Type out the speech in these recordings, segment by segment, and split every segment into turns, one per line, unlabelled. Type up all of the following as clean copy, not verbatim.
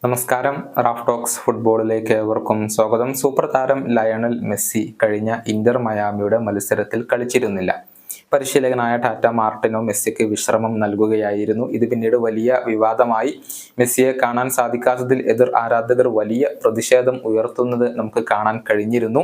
നമസ്കാരം. Raf talks ഫുട്ബോളിലേക്ക് ഏവർക്കും സ്വാഗതം. സൂപ്പർ താരം ലയണൽ മെസ്സി കഴിഞ്ഞ ഇന്റർ മയാമിയുടെ മത്സരത്തിൽ കളിച്ചിരുന്നില്ല. പരിശീലകനായ ടാറ്റ മാർട്ടിനോ മെസ്സിക്ക് വിശ്രമം നൽകുകയായിരുന്നു. ഇത് പിന്നീട് വലിയ വിവാദമായി. മെസ്സിയെ കാണാൻ സാധിക്കാത്തതിൽ എതിർ ആരാധകർ വലിയ പ്രതിഷേധം ഉയർത്തുന്നത് നമുക്ക് കാണാൻ കഴിഞ്ഞിരുന്നു.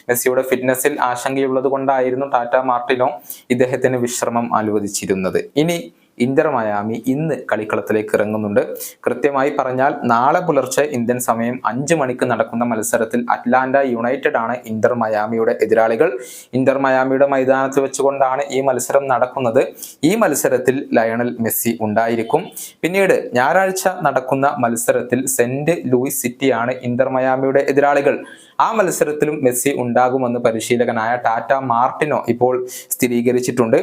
മെസ്സിയുടെ ഫിറ്റ്നസിൽ ആശങ്കയുള്ളത് കൊണ്ടായിരുന്നു ടാറ്റ മാർട്ടിനോ ഇദ്ദേഹത്തിന് വിശ്രമം അനുവദിച്ചിരുന്നത്. ഇനി ഇന്റർ മയാമി ഇന്ന് കളിക്കളത്തിലേക്ക് ഇറങ്ങുന്നുണ്ട്. കൃത്യമായി പറഞ്ഞാൽ നാളെ പുലർച്ചെ ഇന്ത്യൻ സമയം 5 മണിക്ക് നടക്കുന്ന മത്സരത്തിൽ അറ്റ്ലാന്റ യുണൈറ്റഡ് ആണ് ഇന്റർ മയാമിയുടെ എതിരാളികൾ. ഇന്റർ മയാമിയുടെ മൈതാനത്ത് വെച്ചുകൊണ്ടാണ് ഈ മത്സരം നടക്കുന്നത്. ഈ മത്സരത്തിൽ ലയണൽ മെസ്സി ഉണ്ടായിരിക്കും. പിന്നീട് ഞായറാഴ്ച നടക്കുന്ന മത്സരത്തിൽ സെന്റ് ലൂയിസ് സിറ്റിയാണ് ഇന്റർ മയാമിയുടെ എതിരാളികൾ. ആ മത്സരത്തിലും മെസ്സി ഉണ്ടാകുമെന്ന് പരിശീലകനായ ടാറ്റ മാർട്ടിനോ ഇപ്പോൾ സ്ഥിരീകരിച്ചിട്ടുണ്ട്.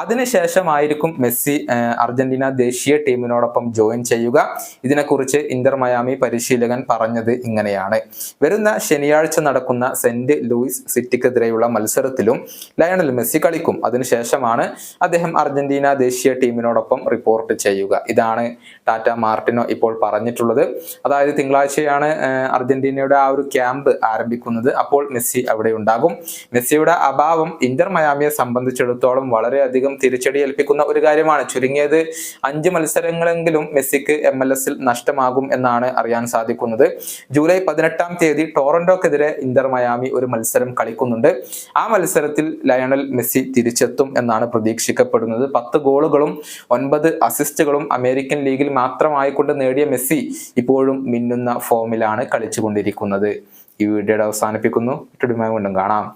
അതിനുശേഷമായിരിക്കും മെസ്സി അർജന്റീന ദേശീയ ടീമിനോടൊപ്പം ജോയിൻ ചെയ്യുക. ഇതിനെക്കുറിച്ച് ഇന്റർ മയാമി പരിശീലകൻ പറഞ്ഞത് ഇങ്ങനെയാണ്: വരുന്ന ശനിയാഴ്ച നടക്കുന്ന സെന്റ് ലൂയിസ് സിറ്റിക്കെതിരെയുള്ള മത്സരത്തിലും ലയണൽ മെസ്സി കളിക്കും. അതിനുശേഷമാണ് അദ്ദേഹം അർജന്റീന ദേശീയ ടീമിനോടൊപ്പം റിപ്പോർട്ട് ചെയ്യുക. ഇതാണ് ടാറ്റ മാർട്ടിനോ ഇപ്പോൾ പറഞ്ഞിട്ടുള്ളത്. അതായത് തിങ്കളാഴ്ചയാണ് അർജന്റീനയുടെ ആ ഒരു ക്യാമ്പ് ആരംഭിക്കുന്നത്. അപ്പോൾ മെസ്സി അവിടെ ഉണ്ടാകും. മെസ്സിയുടെ അഭാവം ഇന്റർ മയാമിയെ സംബന്ധിച്ചിടത്തോളം വളരെയധികം തിരിച്ചടി ഏൽപ്പിക്കുന്ന ഒരു കാര്യമാണ്. ചുരുങ്ങിയത് 5 മത്സരങ്ങളെങ്കിലും മെസ്സിക്ക് MLS-ൽ നഷ്ടമാകും എന്നാണ് അറിയാൻ സാധിക്കുന്നത്. ജൂലൈ 18-ാം തീയതി ടൊറന്റോക്കെതിരെ ഇന്റർ മയാമി ഒരു മത്സരം കളിക്കുന്നുണ്ട്. ആ മത്സരത്തിൽ ലയണൽ മെസ്സി തിരിച്ചെത്തും എന്നാണ് പ്രതീക്ഷിക്കപ്പെടുന്നത്. 10 ഗോളുകളും 9 അസിസ്റ്റുകളും അമേരിക്കൻ ലീഗിൽ മാത്രമായിക്കൊണ്ട് നേടിയ മെസ്സി ഇപ്പോഴും മിന്നുന്ന ഫോമിലാണ് കളിച്ചുകൊണ്ടിരിക്കുന്നത്. ഈ വീഡിയോയുടെ അവസാനിപ്പിക്കുന്നു. വീണ്ടും കാണാം.